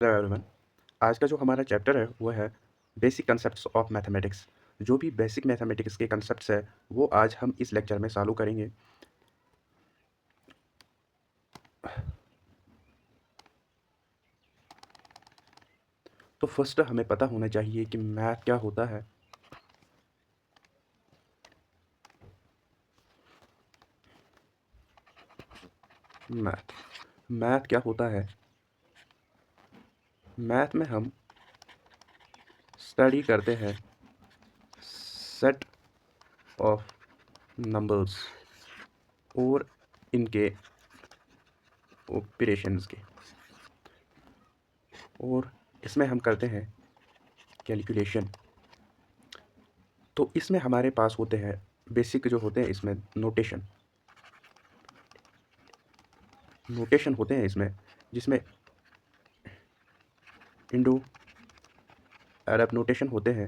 Hello everyone. आज का जो हमारा चैप्टर है वो है बेसिक कंसेप्ट्स ऑफ मैथमेटिक्स। जो भी बेसिक मैथमेटिक्स के कंसेप्ट्स है वो आज हम इस लेक्चर में चालू करेंगे। तो फर्स्ट हमें पता होना चाहिए कि मैथ क्या होता है। मैथ मैथ क्या होता है? मैथ में हम स्टडी करते हैं सेट ऑफ नंबर्स और इनके ऑपरेशंस के, और इसमें हम करते हैं कैलकुलेशन। तो इसमें हमारे पास होते हैं बेसिक जो होते हैं, इसमें नोटेशन होते हैं इसमें, जिसमें इंडो अरब नोटेशन होते हैं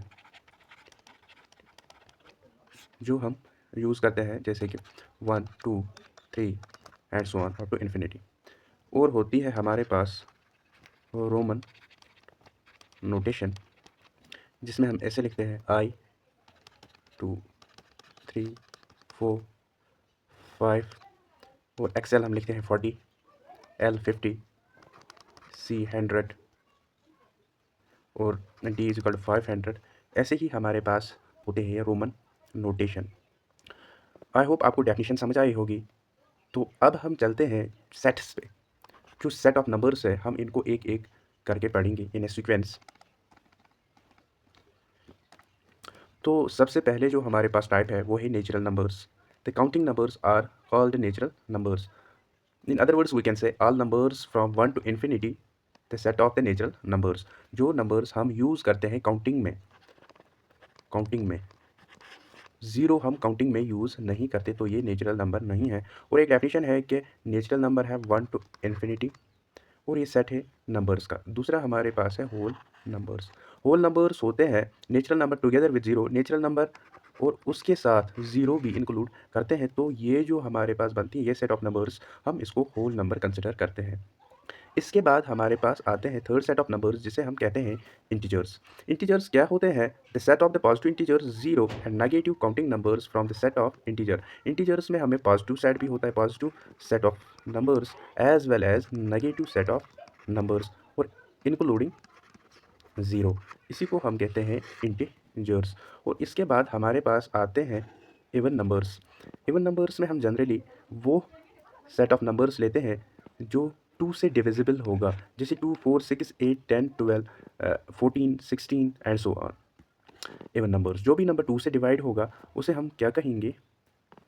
जो हम यूज़ करते हैं, जैसे कि 1 2 3 and so on up to infinity. और होती है हमारे पास रोमन नोटेशन, जिसमें हम ऐसे लिखते हैं I 2 3 4 5, और एक्सेल हम लिखते हैं 40, L 50, C 100 और D इज इक्वल टू 500। ऐसे ही हमारे पास होते हैं रोमन नोटेशन। आई होप आपको डेफिनेशन समझ आई होगी। तो अब हम चलते हैं सेट्स पे। जो सेट ऑफ नंबर्स है हम इनको एक एक करके पढ़ेंगे इन ए सीक्वेंस। तो सबसे पहले जो हमारे पास टाइप है वो है natural numbers. The counting numbers are called natural numbers. In other words we can say all numbers from 1 to infinity the set of the natural numbers. जो नंबर्स हम यूज़ करते हैं काउंटिंग में ज़ीरो हम counting में use नहीं करते, तो ये नेचुरल नंबर नहीं है। और एक डेफिनेशन है कि नेचुरल नंबर है 1 टू इन्फिनिटी, और ये सेट है नंबर्स का। दूसरा हमारे पास है होल नंबर्स। होल नंबर्स होते हैं natural number together with zero, natural number और उसके साथ ज़ीरो भी इंक्लूड करते हैं। तो ये जो हमारे पास बनती है ये सेट ऑफ नंबर्स, हम इसको होल नंबर कंसिडर करते हैं। इसके बाद हमारे पास आते हैं थर्ड सेट ऑफ नंबर्स, जिसे हम कहते हैं इंटीजर्स। इंटीजर्स क्या होते हैं? The set of the positive integers zero and negative counting numbers from the set of integer. Integers में हमें पॉजिटिव सेट भी होता है, positive set of numbers as well as negative set of numbers, और including zero. इसी को हम कहते हैं इंटीजर्स। और इसके बाद हमारे पास आते हैं इवन नंबर्स। इवन नंबर्स में हम जनरली वो सेट ऑफ नंबर्स लेते हैं जो 2 से डिविजिबल होगा, जैसे 2 4 6 8 10 12 14 16 and so on. Even numbers, जो भी नंबर 2 से डिवाइड होगा उसे हम क्या कहेंगे?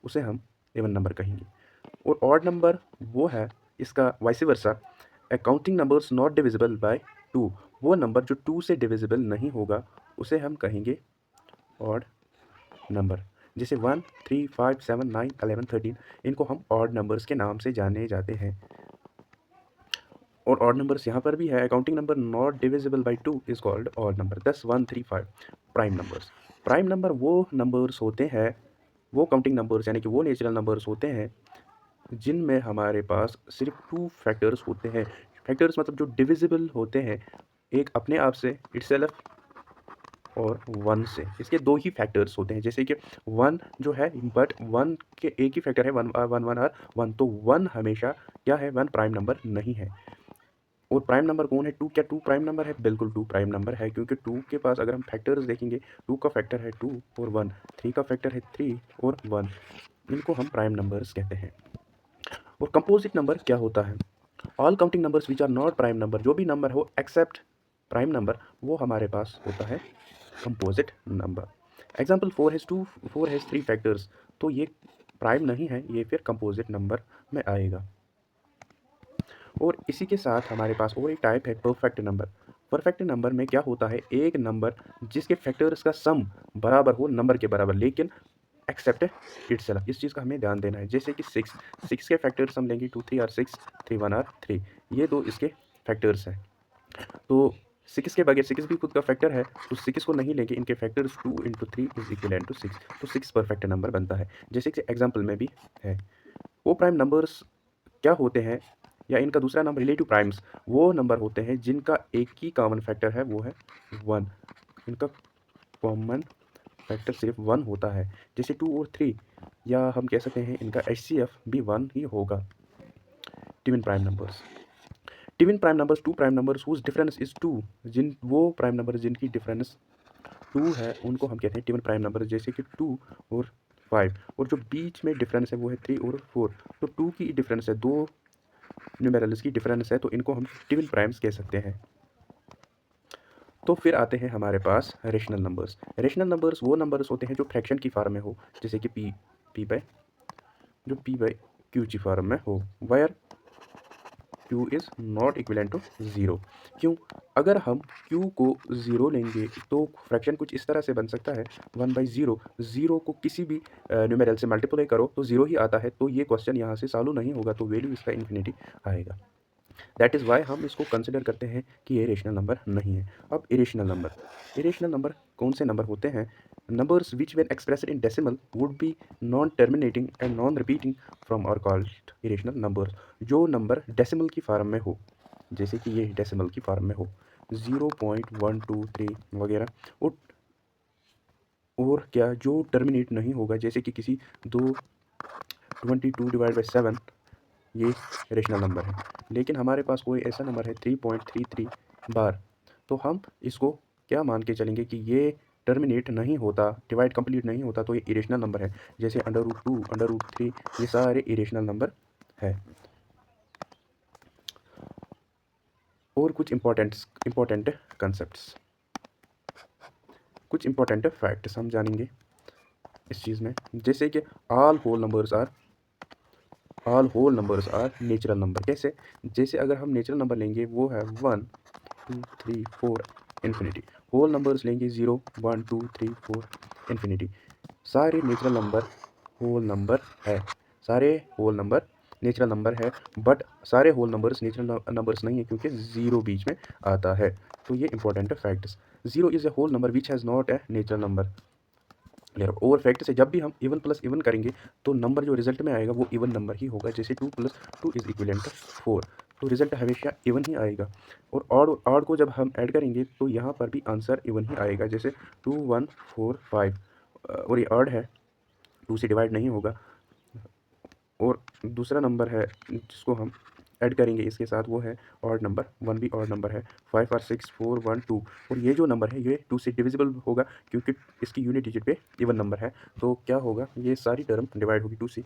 उसे हम इवन नंबर कहेंगे। और ऑड नंबर वो है इसका vice versa, counting numbers not divisible by 2। वो नंबर जो 2 से डिविजिबल नहीं होगा उसे हम कहेंगे ऑड नंबर। जैसे 1 3 5 7 9 11 13, इनको हम ऑड नंबर्स के नाम से जाने जाते हैं। और ऑड नंबर्स यहाँ पर भी है, accounting number not divisible by 2 is called odd number. 10 1 3 5 prime numbers. Prime number वो नंबर्स होते हैं, वो काउंटिंग नंबर्स यानी कि वो नेचुरल नंबर्स होते हैं जिनमें हमारे पास सिर्फ 2 फैक्टर्स होते हैं। फैक्टर्स मतलब जो डिविजिबल होते हैं, एक अपने आप से इटसेल्फ और 1 से। इसके 2 ही फैक्टर्स होते हैं, जैसे कि 1 जो है, बट 1 के एक ही फैक्टर है, 1 1 1 और 1, तो 1 हमेशा क्या है? 1 प्राइम नंबर नहीं है। और प्राइम नंबर कौन है? 2। क्या 2 प्राइम नंबर है? बिल्कुल 2 प्राइम नंबर है, क्योंकि 2 के पास अगर हम फैक्टर्स देखेंगे, 2 का फैक्टर है 2 और 1, 3 का फैक्टर है 3 और 1। इनको हम प्राइम नंबर्स कहते हैं। और कंपोजिट नंबर क्या होता है? All counting numbers which are not prime number, जो भी नंबर हो एक्सेप्ट प्राइम नंबर, वो हमारे पास होता है composite number. Example 4 has 3 factors, तो ये प्राइम नहीं है, ये फिर कंपोजिट नंबर में आएगा। और इसी के साथ हमारे पास और एक टाइप है परफेक्ट नंबर। परफेक्ट नंबर में क्या होता है? एक नंबर जिसके फैक्टर्स का सम बराबर हो नंबर के बराबर, लेकिन एक्सेप्ट इटसेल्फ। इस चीज़ का हमें ध्यान देना है। जैसे कि 6 के फैक्टर्स हम लेंगे 2 3 आर 6, 3 1 आर 3, ये दो इसके फैक्टर्स हैं। तो 6 के बगैर 6 भी खुद का फैक्टर है, तो 6 को नहीं लेंगे, इनके फैक्टर्स 2 × 3 इज इक्वल टू 6, तो 6 परफेक्ट नंबर बनता है। जैसे कि एग्जाम्पल में भी है। वो प्राइम नंबर्स क्या होते हैं? या इनका दूसरा नाम रिलेटिव प्राइम्स वो नंबर होते हैं जिनका एक ही कॉमन फैक्टर है, वो है 1। इनका कॉमन फैक्टर सिर्फ 1 होता है। जैसे 2 और 3, या हम कह सकते हैं इनका HCF भी 1 ही होगा। Twin prime numbers, twin prime numbers, two prime numbers whose difference is 2, जिन वो प्राइम नंबर जिनकी डिफरेंस 2 है उनको हम कहते हैं ट्विन प्राइम नंबर, जैसे कि 2 और 5। और जो बीच में डिफरेंस है वो है 3 और 4। तो 2 की डिफरेंस है, दो न्यूमेरल्स की डिफरेंस है, तो इनको हम ट्विन प्राइम्स कह सकते हैं। तो फिर आते हैं हमारे पास रेशनल नंबर्स। रेशनल नंबर्स वो नंबर्स होते हैं जो फ्रैक्शन की फॉर्म में हो, जैसे कि पी बाई क्यू की फॉर्म में हो, where q is not equivalent to 0। क्यों? अगर हम q को 0 लेंगे तो फ्रैक्शन कुछ इस तरह से बन सकता है 1/0। 0 को किसी भी न्यूमेरल से मल्टीप्लाई करो तो 0 ही आता है, तो ये क्वेश्चन यहाँ से सॉल्व नहीं होगा, तो वैल्यू इसका इन्फिनिटी आएगा। दैट इज़ वाई हम इसको कंसिडर करते हैं कि ये रेशनल नंबर नहीं है। अब इरेशनल नंबर कौन से नंबर होते हैं? Numbers which when expressed in decimal would be non terminating and non repeating from are called irrational numbers. जो नंबर डेसिमल की फॉर्म में हो, जैसे कि ये डेसिमल की फॉर्म में हो 0.123 वगैरह, और क्या जो टर्मिनेट नहीं होगा, जैसे कि किसी 22/7, ये रेशनल नंबर है। लेकिन हमारे पास कोई ऐसा नंबर है 3.33 बार, तो हम इसको क्या मान के चलेंगे कि ये टर्मिनेट नहीं होता, डिवाइड कंप्लीट नहीं होता, तो ये इरेशनल नंबर है। जैसे √2, √3, ये सारे इरेशनल नंबर है। और कुछ इम्पोर्टेंट कंसेप्ट्स, कुछ इम्पोर्टेंट फैक्ट्स हम जानेंगे इस चीज़ में, जैसे कि all whole numbers are natural number. कैसे? जैसे अगर हम नेचुरल नंबर लेंगे वो है 1 2 3 4 इन्फिनिटी। होल नंबर्स लेंगे 0 1 2 3 4 इन्फिनिटी। सारे नेचुरल नंबर होल नंबर है, सारे होल नंबर नेचुरल नंबर है, बट सारे होल नंबर्स नेचुरल नंबर्स नहीं है, क्योंकि 0 बीच में आता है। तो ये important facts. 0 is a whole number which has not a natural number. Clear? और फैक्ट से जब भी हम इवन प्लस इवन करेंगे तो नंबर जो रिजल्ट में आएगा वो इवन नंबर ही होगा। जैसे 2 + 2 इज इक्वलेंट टू 4, तो रिजल्ट हमेशा इवन ही आएगा। और ऑड को जब हम ऐड करेंगे तो यहाँ पर भी आंसर इवन ही आएगा। जैसे 2 1 4 5, और ये ऑड है, 2 से डिवाइड नहीं होगा। और दूसरा नंबर है जिसको हम ऐड करेंगे इसके साथ, वो है ऑड नंबर, 1 भी ऑड नंबर है। 5 और 6 4 1 2, और ये जो नंबर है ये 2 से डिविजिबल होगा, क्योंकि इसकी यूनिट डिजिट पे इवन नंबर है। तो क्या होगा, ये सारी टर्म डिवाइड होगी 2 से,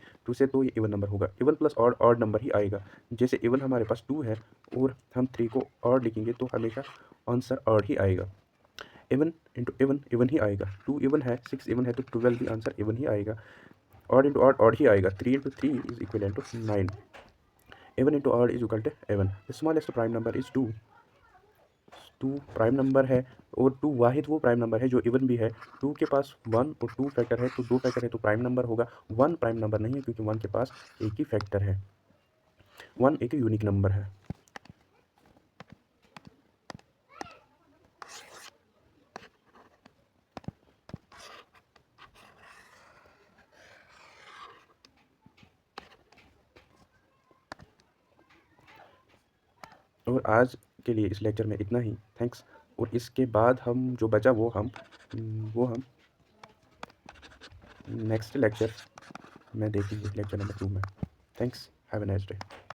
तो ये इवन नंबर होगा। इवन प्लस ऑड नंबर ही आएगा। जैसे इवन हमारे पास 2 है और हम 3 को ऑड लिखेंगे तो हमेशा आंसर ऑड ही आएगा। Even into even even he आएगा। 2 इवन है, 6 इवन है, तो 12 भी आंसर इवन ही आएगा। ऑड इंटू ऑड ही आएगा। 3 into 3 is equal to 9। even into odd is equal to even. The smallest prime number is 2। 2 prime number है, और 2 वाहिद वो प्राइम नंबर है जो इवन भी है। 2 के पास 1 और 2 फैक्टर है, तो 2 फैक्टर है तो प्राइम नंबर होगा। 1 प्राइम नंबर नहीं है, क्योंकि 1 के पास एक ही फैक्टर है। 1 एक यूनिक नंबर है। और आज के लिए इस लेक्चर में इतना ही। थैंक्स। और इसके बाद हम जो बचा वो हम नेक्स्ट लेक्चर में देखेंगे, लेक्चर नंबर 2 में। Thanks. Have a nice day.